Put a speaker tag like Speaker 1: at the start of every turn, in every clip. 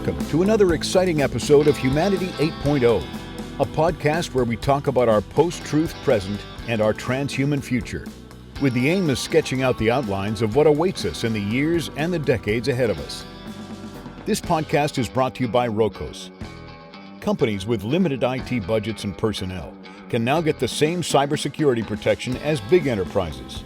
Speaker 1: Welcome to another exciting episode of Humanity 8.0, a podcast where we talk about our post-truth present and our transhuman future, with the aim of sketching out the outlines of what awaits us in the years and the decades ahead of us. This podcast is brought to you by Rocos. Companies with limited IT budgets and personnel can now get the same cybersecurity protection as big enterprises.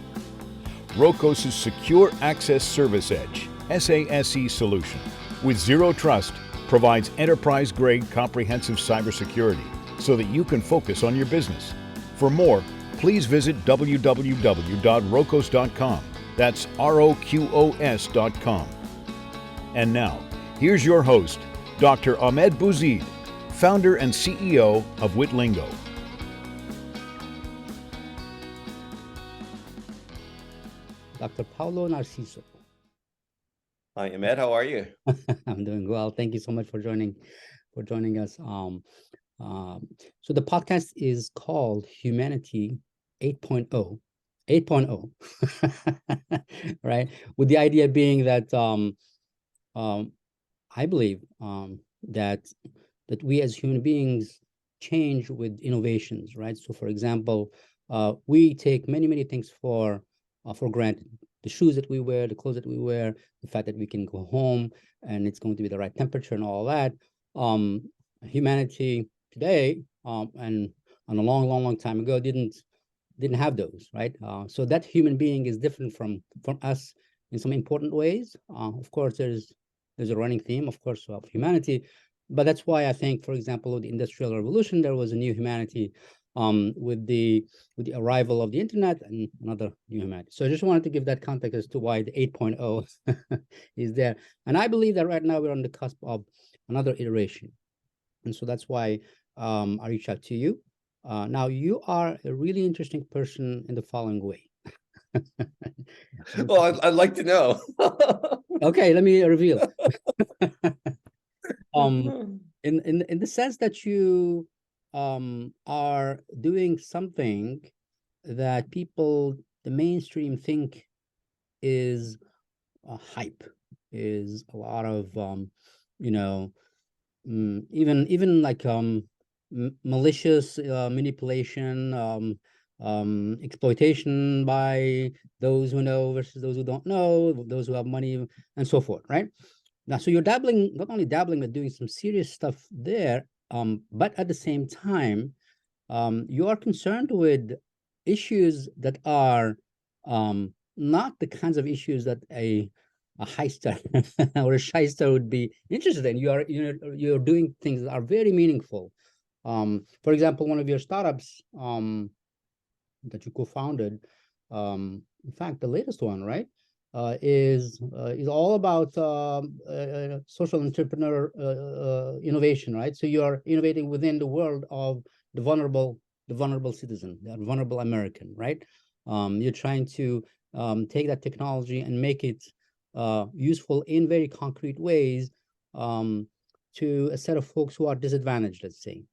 Speaker 1: Rocos' Secure Access Service Edge, SASE solution, with zero trust, provides enterprise-grade comprehensive cybersecurity so that you can focus on your business. For more, please visit www.rocos.com. That's ROQOS.com. And now, here's your host, Dr. Ahmed Bouzid, founder and CEO of Witlingo.
Speaker 2: Dr. Paolo Narciso.
Speaker 3: Hi, Ahmed. How are you?
Speaker 2: I'm doing well. Thank you so much for joining us. So the podcast is called Humanity 8.0, 8.0, right? With the idea being that I believe that we as human beings change with innovations, right? So, for example, we take many things for granted. The shoes that we wear, the clothes that we wear, the fact that we can go home and it's going to be the right temperature and all that. Humanity today, and a long time ago, didn't have those, right? So that human being is different from us in some important ways. Of course, there's a running theme, of course, of humanity, but that's why I think, for example, with the Industrial Revolution, there was a new humanity. With the arrival of the internet and another new humanity. So I just wanted to give that context as to why the 8.0 is there. And I believe that right now we're on the cusp of another iteration. And so that's why I reached out to you. Now, you are a really interesting person in the following way.
Speaker 3: Well, I'd like to know.
Speaker 2: Okay, let me reveal. In the sense that you are doing something that people, the mainstream, think is a hype, is a lot of, even like malicious manipulation, exploitation by those who know versus those who don't know, those who have money, and so forth, right? Now, so you're not only dabbling, but doing some serious stuff there. But at the same time, you are concerned with issues that are not the kinds of issues that a heister or a shyster would be interested in. You're doing things that are very meaningful. For example, one of your startups that you co-founded, in fact, the latest one, right? Is all about social entrepreneur innovation, right? So you're innovating within the world of the vulnerable citizen, the vulnerable American, right? You're trying to take that technology and make it useful in very concrete ways to a set of folks who are disadvantaged, let's say,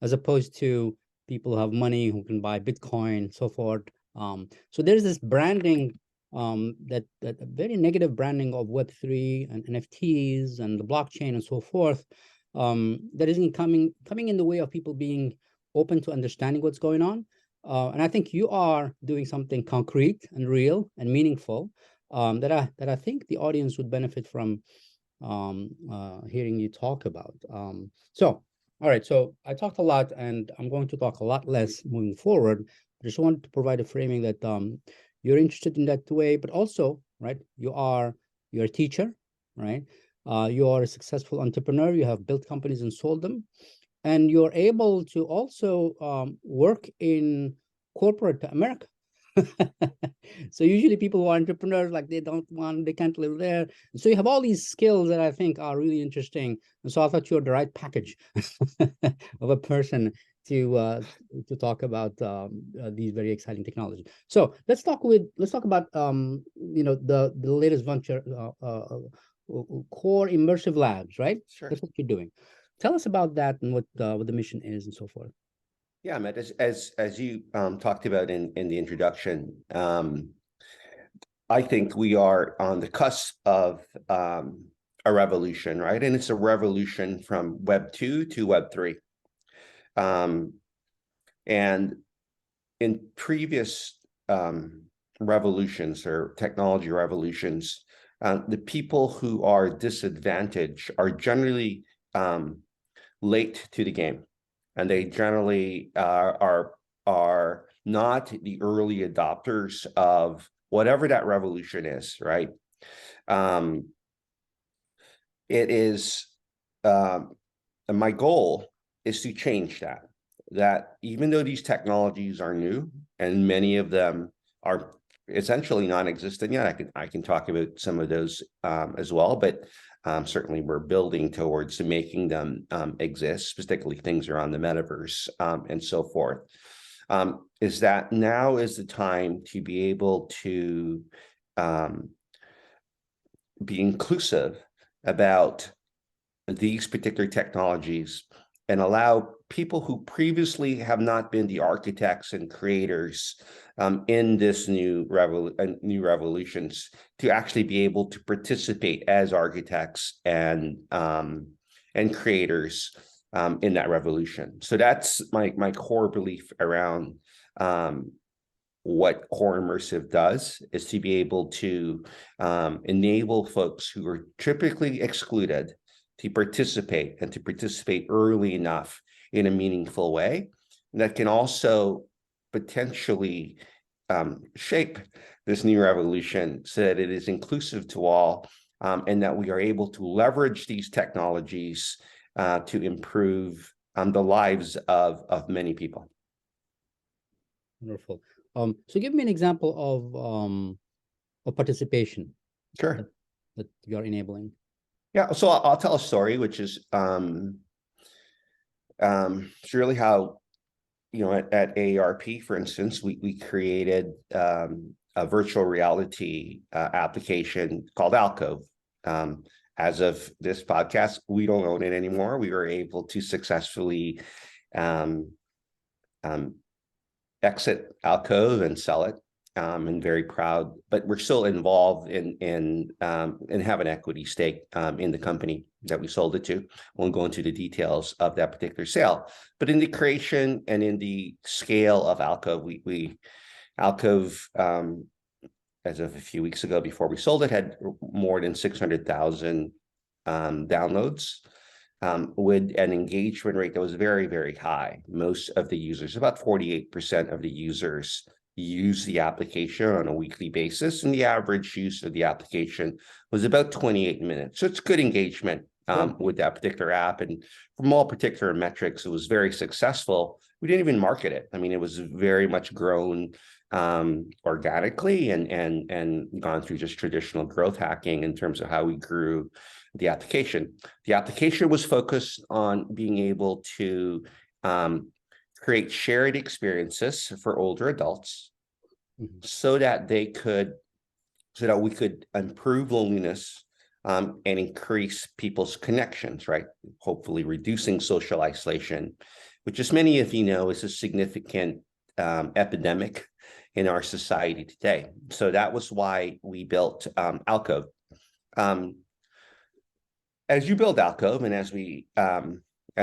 Speaker 2: as opposed to people who have money, who can buy Bitcoin, so forth. So there's this branding, that very negative branding of Web3 and NFTs and the blockchain and so forth, that isn't coming in the way of people being open to understanding what's going on. And I think you are doing something concrete and real and meaningful that I think the audience would benefit from hearing you talk about. So, all right, so I talked a lot, and I'm going to talk a lot less moving forward. I just wanted to provide a framing that you're interested in that way, but also, right, you're a teacher, right? You are a successful entrepreneur. You have built companies and sold them, and you're able to also work in corporate America. So usually people who are entrepreneurs, like they can't live there. So you have all these skills that I think are really interesting. And so I thought you're the right package of a person to talk about these very exciting technologies. So let's talk about the latest venture, Core Immersive Labs, right?
Speaker 3: Sure.
Speaker 2: That's what you're doing. Tell us about that and what the mission is and so forth.
Speaker 3: Yeah, Ahmed, as you talked about in the introduction, I think we are on the cusp of a revolution, right? And it's a revolution from Web 2 to Web 3. And in previous revolutions or technology revolutions, the people who are disadvantaged are generally late to the game, and they generally are not the early adopters of whatever that revolution is, right? It is my goal is to change that even though these technologies are new and many of them are essentially non-existent yet, I can talk about some of those as well, but certainly we're building towards making them exist, particularly things around the metaverse and so forth, is that now is the time to be able to be inclusive about these particular technologies and allow people who previously have not been the architects and creators in this new revolutions to actually be able to participate as architects and creators in that revolution. So that's my core belief around what core immersive does, is to be able to enable folks who are typically excluded to participate, and to participate early enough in a meaningful way that can also potentially shape this new revolution so that it is inclusive to all, and that we are able to leverage these technologies to improve the lives of many people.
Speaker 2: Wonderful. So give me an example of participation.
Speaker 3: Sure.
Speaker 2: That you're enabling.
Speaker 3: Yeah, so I'll tell a story, which is it's really how, at AARP, for instance, we created a virtual reality application called Alcove. As of this podcast, we don't own it anymore. We were able to successfully exit Alcove and sell it. And very proud, but we're still involved and have an equity stake in the company that we sold it to. Won't go into the details of that particular sale, but in the creation and in the scale of Alcove, Alcove, as of a few weeks ago before we sold it, had more than 600,000 downloads, with an engagement rate that was very, very high. Most of the users, about 48% of the users, use the application on a weekly basis, and the average use of the application was about 28 minutes. So it's good engagement with that particular app, and from all particular metrics, it was very successful. We didn't even market it. I mean, it was very much grown organically and gone through just traditional growth hacking in terms of how we grew the application. The application was focused on being able to create shared experiences for older adults, so that we could improve loneliness and increase people's connections, right? Hopefully reducing social isolation, which, as many of you know, is a significant epidemic in our society today. So that was why we built Alcove. As you build Alcove, and as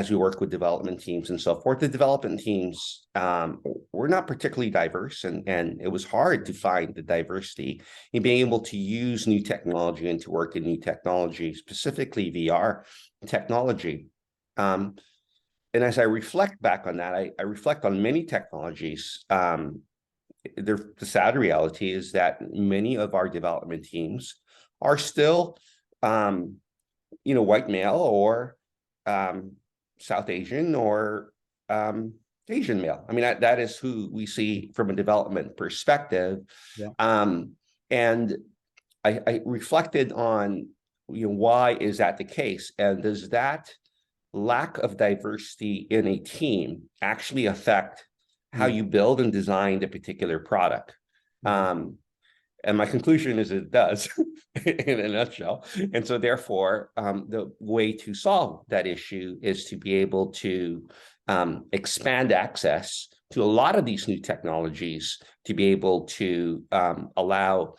Speaker 3: we work with development teams and so forth, the development teams were not particularly diverse, and it was hard to find the diversity in being able to use new technology and to work in new technology, specifically VR technology. And as I reflect back on that, I reflect on many technologies. The sad reality is that many of our development teams are still, white male or South Asian or Asian male. I mean, that is who we see from a development perspective.
Speaker 2: Yeah.
Speaker 3: And I reflected on, why is that the case? And does that lack of diversity in a team actually affect how you build and design a particular product? And my conclusion is it does, in a nutshell. And so therefore, the way to solve that issue is to be able to expand access to a lot of these new technologies, to be able to allow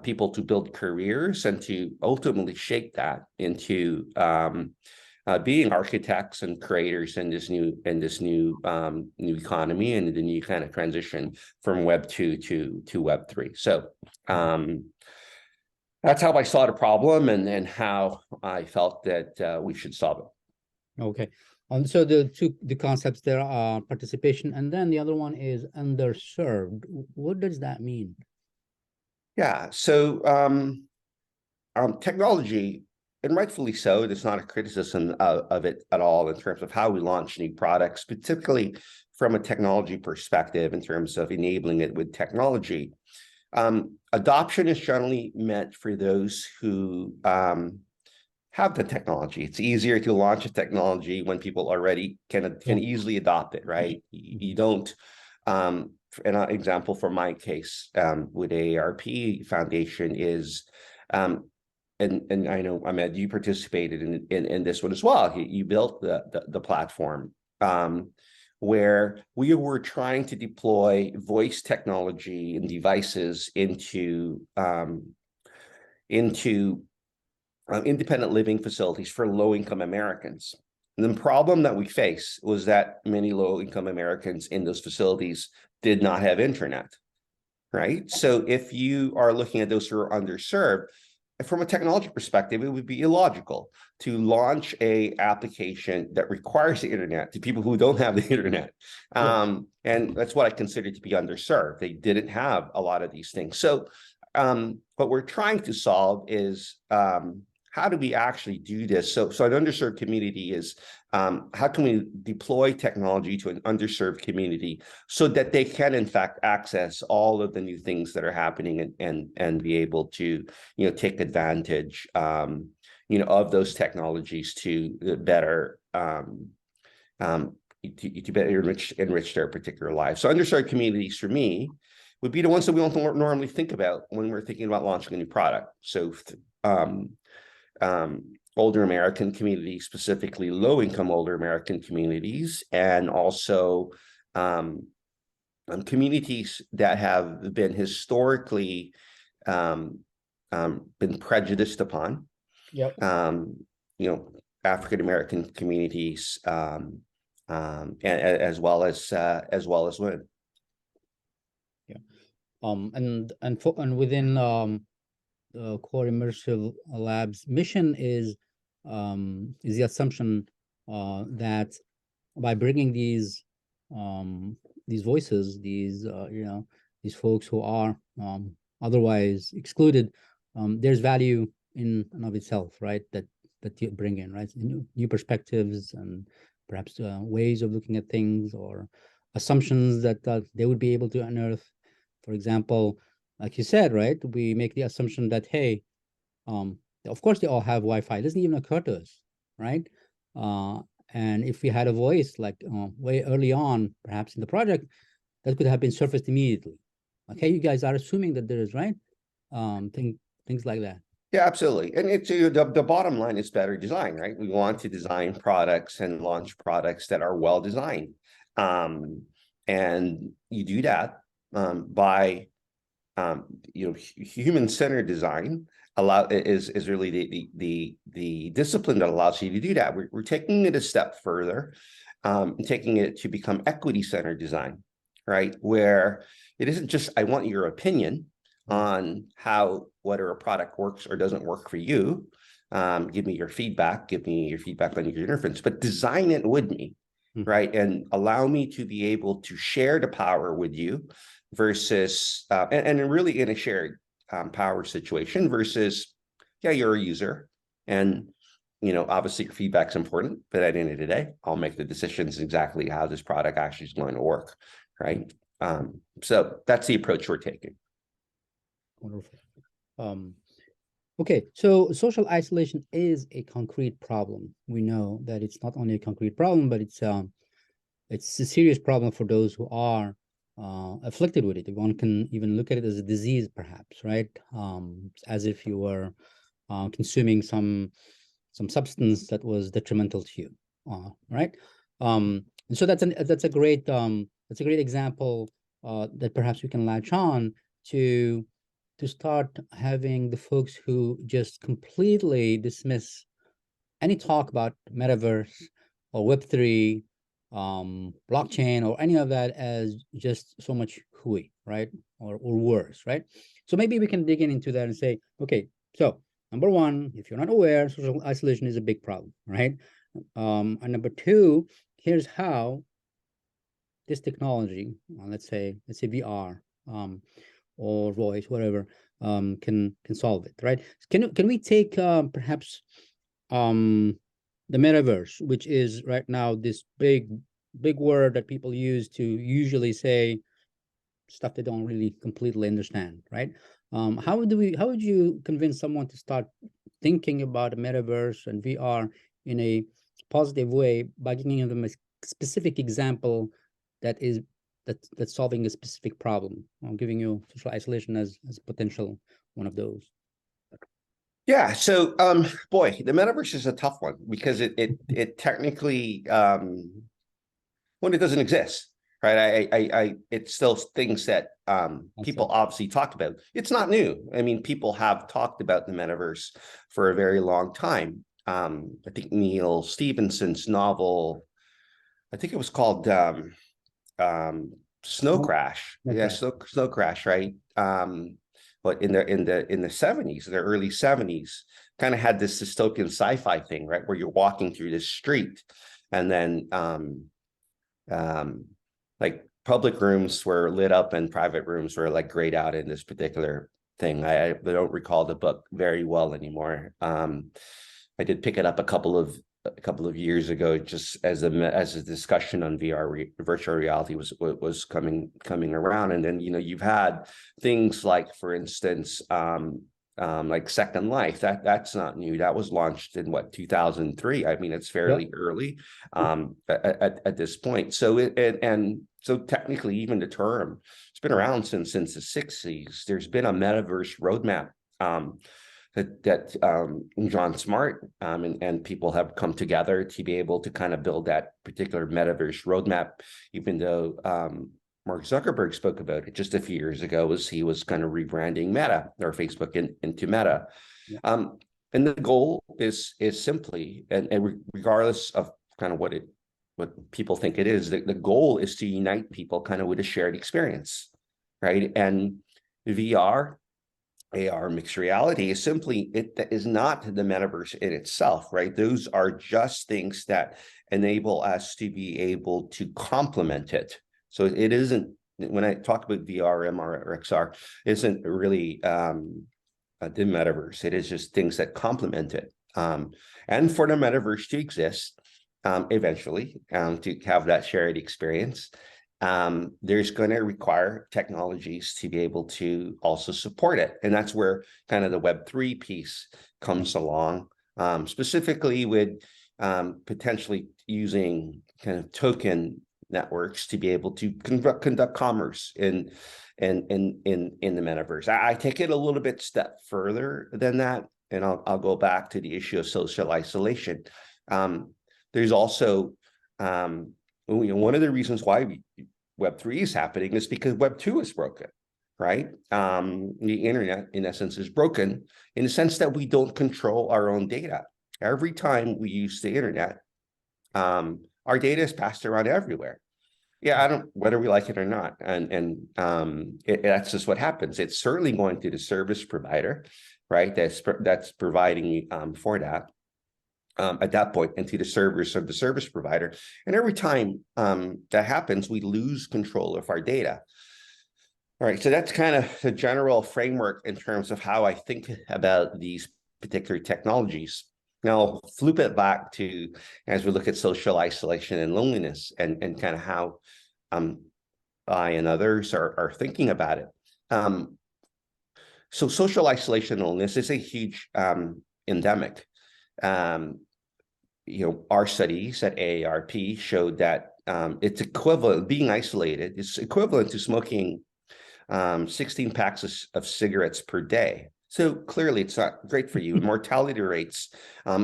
Speaker 3: people to build careers and to ultimately shape that into being architects and creators in this new new economy and the new kind of transition from Web 2 to Web 3. So that's how I saw the problem and how I felt that we should solve it.
Speaker 2: Okay. So the concepts there are participation, and then the other one is underserved. What does that mean?
Speaker 3: Yeah. So technology, and rightfully so, it's not a criticism of it at all in terms of how we launch new products, particularly from a technology perspective in terms of enabling it with technology. Adoption is generally meant for those who have the technology. It's easier to launch a technology when people already can easily adopt it, right? You don't, an example for my case with AARP Foundation is, and I know, Ahmed, you participated in this one as well. You built the platform where we were trying to deploy voice technology and devices into independent living facilities for low-income Americans. And the problem that we face was that many low-income Americans in those facilities did not have internet, right? So if you are looking at those who are underserved, from a technology perspective, it would be illogical to launch a application that requires the internet to people who don't have the internet. And that's what I consider to be underserved. They didn't have a lot of these things. So what we're trying to solve is how do we actually do this? So an underserved community is how can we deploy technology to an underserved community so that they can in fact access all of the new things that are happening and be able to take advantage of those technologies to better to better enrich their particular lives. So underserved communities for me would be the ones that we don't normally think about when we're thinking about launching a new product. So older American communities, specifically low-income older American communities, and also communities that have been historically been prejudiced upon.
Speaker 2: Yep.
Speaker 3: African American communities, and as well as women.
Speaker 2: Yeah. And within Core Immersive Labs mission is the assumption that by bringing these voices, these folks who are otherwise excluded, there's value in and of itself, right? That you bring in, right? New perspectives and perhaps ways of looking at things or assumptions that they would be able to unearth. For example, like you said, right? We make the assumption that, hey, of course they all have Wi-Fi. It doesn't even occur to us, right? And if we had a voice like way early on, perhaps in the project, that could have been surfaced immediately. Okay, you guys are assuming that there is, right? Things like that.
Speaker 3: Yeah, absolutely. And it's the bottom line is better design, right? We want to design products and launch products that are well designed. And you do that by human-centered design is really the discipline that allows you to do that. We're taking it a step further, taking it to become equity-centered design, right? Where it isn't just I want your opinion on whether a product works or doesn't work for you. Give me your feedback on your interface, but design it with me, right? And allow me to be able to share the power with you versus, and really in a shared power situation versus, yeah, you're a user and, obviously your feedback's important, but at the end of the day, I'll make the decisions exactly how this product actually is going to work, right? So that's the approach we're taking.
Speaker 2: Wonderful. Okay, so social isolation is a concrete problem. We know that it's not only a concrete problem, but it's a serious problem for those who are afflicted with it. One can even look at it as a disease, perhaps, right? As if you were consuming some substance that was detrimental to you, right? And so that's a great example that perhaps we can latch on to to start having the folks who just completely dismiss any talk about metaverse or Web3, blockchain, or any of that as just so much hooey, right? Or worse, right? So maybe we can dig into that and say, okay, so number one, if you're not aware, social isolation is a big problem, right? And number two, here's how this technology, let's say VR, or voice, whatever, can solve it, right? Can we take perhaps the metaverse, which is right now this big word that people use to usually say stuff they don't really completely understand, right? How would you convince someone to start thinking about the metaverse and VR in a positive way by giving them a specific example that is that's solving a specific problem? I'm giving you social isolation as potential one of those.
Speaker 3: Yeah. So, boy, the metaverse is a tough one because it technically, when it doesn't exist, right? It's still things that people obviously talked about. It's not new. I mean, people have talked about the metaverse for a very long time. I think Neil Stephenson's novel, I think it was called Snow Crash. Yeah, Snow Crash, right? But in the 70s, the early 70s, kind of had this dystopian sci-fi thing, right? Where you're walking through this street and then like public rooms were lit up and private rooms were like grayed out in this particular thing. I don't recall the book very well anymore. I did pick it up a couple of years ago, just as a discussion on VR, virtual reality was coming around, and then you've had things like, for instance, like Second Life. That's not new. That was launched in 2003. I mean, it's fairly early at this point. So so technically, even the term, it's been around since the 60s. There's been a metaverse roadmap that John Smart and people have come together to be able to kind of build that particular metaverse roadmap, even though Mark Zuckerberg spoke about it just a few years ago as he was kind of rebranding Meta, or Facebook, into Meta. And the goal is simply, and regardless of kind of what people think it is, the goal is to unite people kind of with a shared experience, right? And VR, AR, mixed reality, is simply, it is not the metaverse in itself, right? Those are just things that enable us to be able to complement it. So it isn't, when I talk about VR, MR, or XR, isn't really the metaverse. It is just things that complement it. And for the metaverse to exist, eventually, to have that shared experience, there's going to require technologies to be able to also support it. And that's where kind of the Web3 piece comes along, specifically with potentially using kind of token networks to be able to conduct commerce in the metaverse. I take it a little bit step further than that, and I'll go back to the issue of social isolation. There's also one of the reasons why Web3 is happening is because Web2 is broken, right? The internet, in essence, is broken in the sense that we don't control our own data. Every time we use the internet, our data is passed around everywhere. Yeah, whether we like it or not, and that's just what happens. It's certainly going to the service provider, right? That's providing for that. At that point, into the servers of the service provider. And every time that happens, we lose control of our data. All right, so that's kind of the general framework in terms of how I think about these particular technologies. Now, flip it back to, as we look at social isolation and loneliness, and kind of how I and others are thinking about it. So social isolation and loneliness is a huge endemic. Our studies at AARP showed that it's equivalent, being isolated is equivalent to smoking 16 packs of cigarettes per day. So clearly it's not great for you. Mortality rates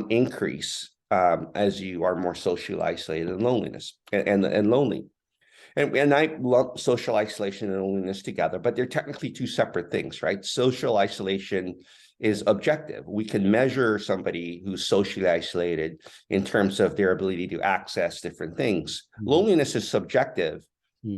Speaker 3: increase as you are more socially isolated and lonely. And I lump social isolation and loneliness together, but they're technically two separate things, right? Social isolation is objective. We can measure somebody who's socially isolated in terms of their ability to access different things. Loneliness is subjective.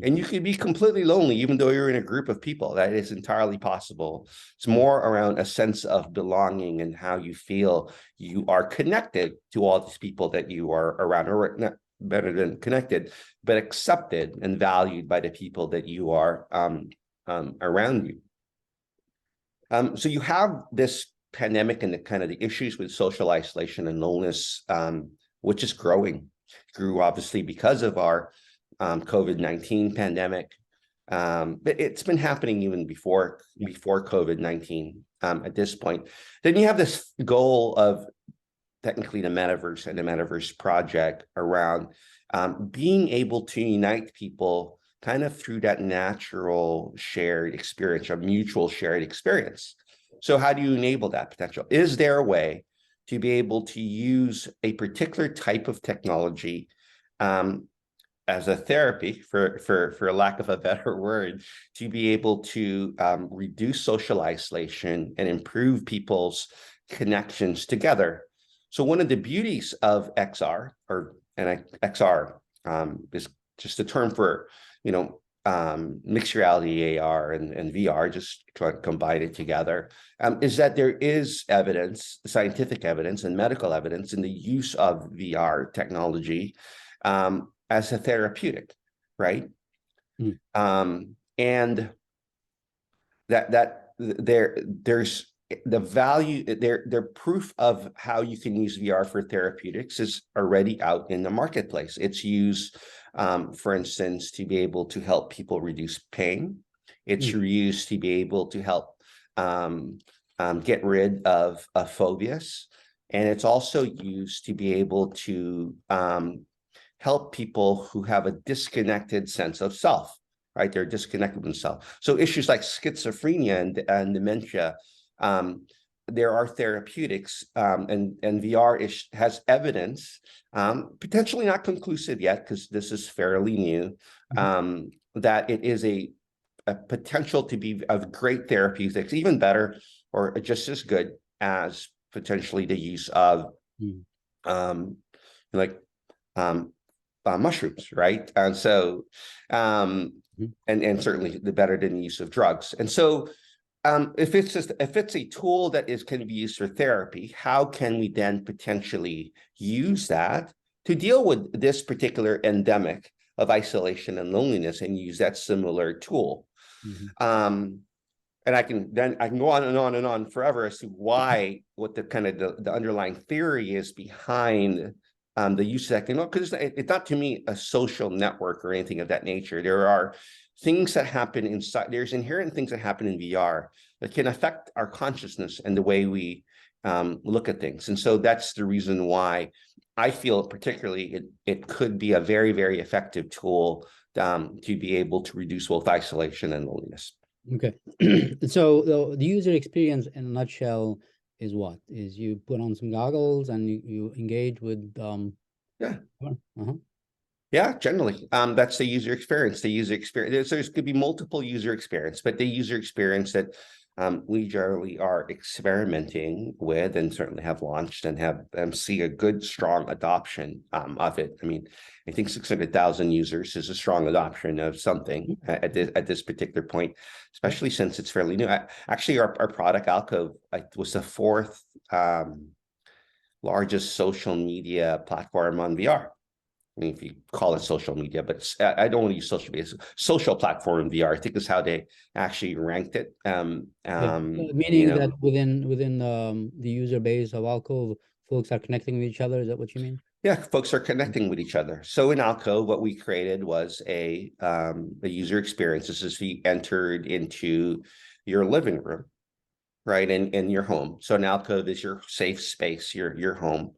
Speaker 3: And you can be completely lonely, even though you're in a group of people. That is entirely possible. It's more around a sense of belonging and how you feel you are connected to all these people that you are around, or not better than connected, but accepted and valued by the people that you are around you. So you have this pandemic and the kind of the issues with social isolation and loneliness, which is growing. Grew obviously because of our COVID-19 pandemic, but it's been happening even before COVID-19 at this point. Then you have this goal of technically the metaverse and the metaverse project around being able to unite people kind of through that natural shared experience, a mutual shared experience. So how do you enable that potential? Is there a way to be able to use a particular type of technology as a therapy, for lack of a better word, to be able to reduce social isolation and improve people's connections together? So one of the beauties of XR, XR is just a term for, mixed reality, AR and VR, just trying to combine it together, is that there is evidence, scientific evidence and medical evidence in the use of VR technology as a therapeutic, right? And there's the value, their proof of how you can use VR for therapeutics is already out in the marketplace. It's used, for instance, to be able to help people reduce pain. It's used to be able to help get rid of phobias. And it's also used to be able to help people who have a disconnected sense of self, right? They're disconnected with themselves. So issues like schizophrenia and dementia, there are therapeutics, and VR has evidence, potentially not conclusive yet, because this is fairly new, that it is a potential to be of great therapeutics, even better or just as good as potentially the use of mushrooms, right? And so, and certainly the better than the use of drugs. And so, if it's a tool that can be used for therapy, how can we then potentially use that to deal with this particular endemic of isolation and loneliness, and use that similar tool? And I can go on and on and on forever as to what the kind of the underlying theory is behind the use of that, because it's not, to me, a social network or anything of that nature. There are things that happen inside. There's inherent things that happen in VR that can affect our consciousness and the way we look at things. And so that's the reason why I feel particularly it could be a very, very effective tool to be able to reduce both isolation and loneliness.
Speaker 2: Okay. So the user experience in a nutshell is what? Is you put on some goggles and you engage with
Speaker 3: Yeah, generally, that's the user experience. There's could be multiple user experience, but the user experience that we generally are experimenting with, and certainly have launched and have see a good, strong adoption of it. I mean, I think 600,000 users is a strong adoption of something at this particular point, especially since it's fairly new. Actually, our product Alcove was the fourth largest social media platform on VR. I mean, if you call it social media, but I don't want to use social media. Social platform in VR, I think, is how they actually ranked it.
Speaker 2: Meaning that within the user base of Alcove, folks are connecting with each other. Is that what you mean?
Speaker 3: Yeah, folks are connecting with each other. So in Alcove, what we created was a user experience. This is you entered into your living room, right, in your home. So an Alcove is your safe space, your home.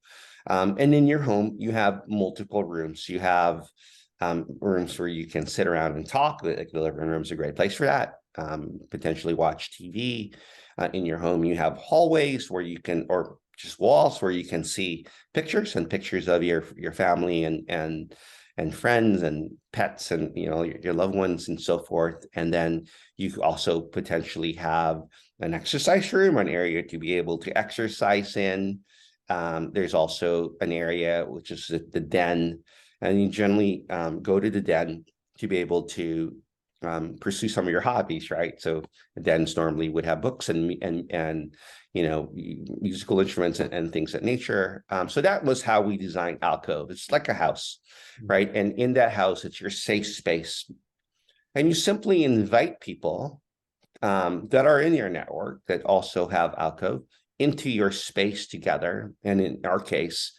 Speaker 3: And in your home, you have multiple rooms. You have rooms where you can sit around and talk. Like the living room is a great place for that. Potentially watch TV. In your home, you have hallways where you can, or just walls where you can see pictures of your family and and friends and pets and your loved ones and so forth. And then you also potentially have an exercise room, an area to be able to exercise in. There's also an area which is the den, and you generally go to the den to be able to pursue some of your hobbies, right? So the dens normally would have books and musical instruments and things of that nature. So that was how we designed Alcove. It's like a house, right? And in that house, it's your safe space. And you simply invite people that are in your network that also have Alcove into your space together. And in our case,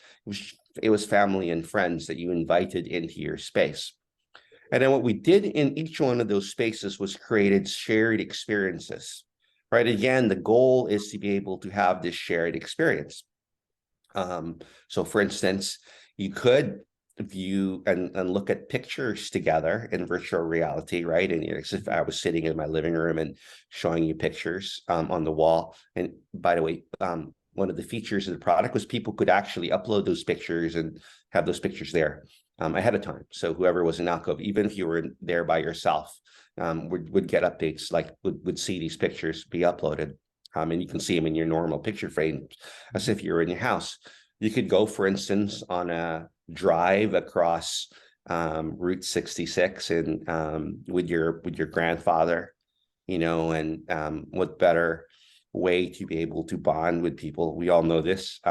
Speaker 3: it was family and friends that you invited into your space. And then what we did in each one of those spaces was created shared experiences, right? Again, the goal is to be able to have this shared experience. So for instance, you could view and look at pictures together in virtual reality, right? And as if I was sitting in my living room and showing you pictures on the wall. And by the way, one of the features of the product was people could actually upload those pictures and have those pictures there ahead of time. So whoever was in Alcove, even if you were there by yourself, would get updates, like would see these pictures be uploaded. And you can see them in your normal picture frame as if you were in your house. You could go, for instance, on a drive across Route 66 and with your grandfather, and what better way to be able to bond with people. We all know this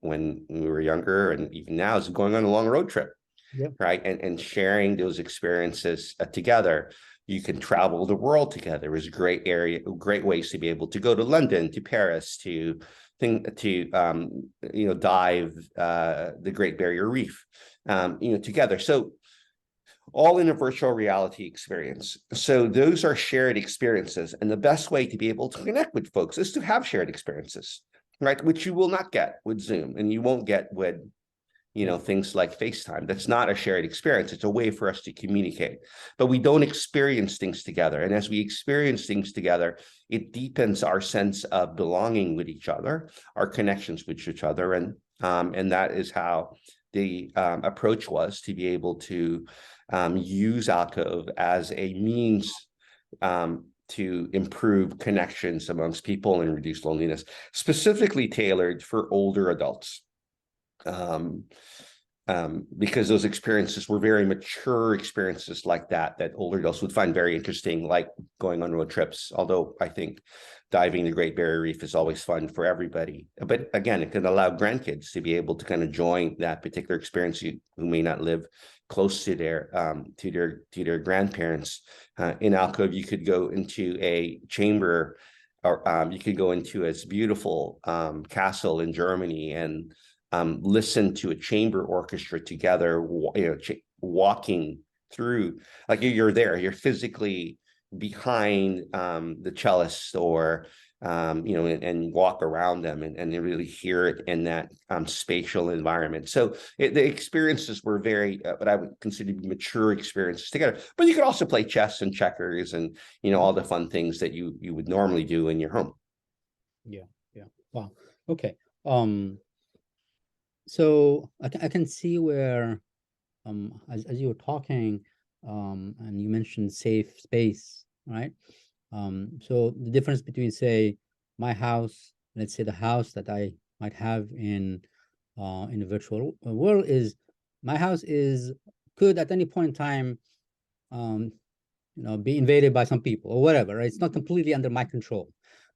Speaker 3: when we were younger, and even now, is going on a long road trip.
Speaker 2: Yep.
Speaker 3: Right. And sharing those experiences together. You can travel the world together. Is great ways to be able to go to London, to Paris, to dive the Great Barrier Reef, together. So all in a virtual reality experience. So those are shared experiences. And the best way to be able to connect with folks is to have shared experiences, right? Which you will not get with Zoom, and you won't get with things like FaceTime. That's not a shared experience. It's a way for us to communicate, but we don't experience things together. And as we experience things together, it deepens our sense of belonging with each other, our connections with each other. And that is how the approach was to be able to use Alcove as a means to improve connections amongst people and reduce loneliness, specifically tailored for older adults. Because those experiences were very mature experiences like that older adults would find very interesting, like going on road trips. Although I think diving the Great Barrier Reef is always fun for everybody. But again, it can allow grandkids to be able to kind of join that particular experience who may not live close to their grandparents. In Alcove, you could go into a chamber, or you could go into a beautiful castle in Germany and listen to a chamber orchestra together, walking through, like you're there, you're physically behind the cellist, or and walk around them and really hear it in that spatial environment. So the experiences were very what I would consider to be mature experiences together. But you could also play chess and checkers and all the fun things that you would normally do in your home.
Speaker 2: Yeah. Wow. Okay. So I can see where, as you were talking, and you mentioned safe space, right? So the difference between, say, my house, let's say the house that I might have in the virtual world, is my house could at any point in time, be invaded by some people or whatever, right? It's not completely under my control.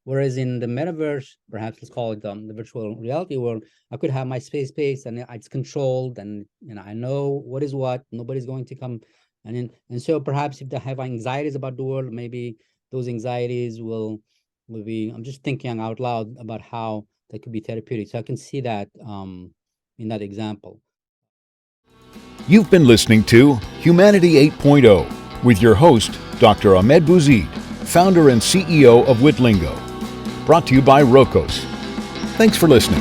Speaker 2: Whereas in the metaverse, perhaps let's call it the virtual reality world, I could have my space and it's controlled, and I know what is what. Nobody's going to come, and so perhaps if they have anxieties about the world, maybe those anxieties will be. I'm just thinking out loud about how that could be therapeutic. So I can see that in that example.
Speaker 1: You've been listening to Humanity 8.0 with your host, Dr. Ahmed Bouzid, founder and CEO of Witlingo. Brought to you by Rokos. Thanks for listening.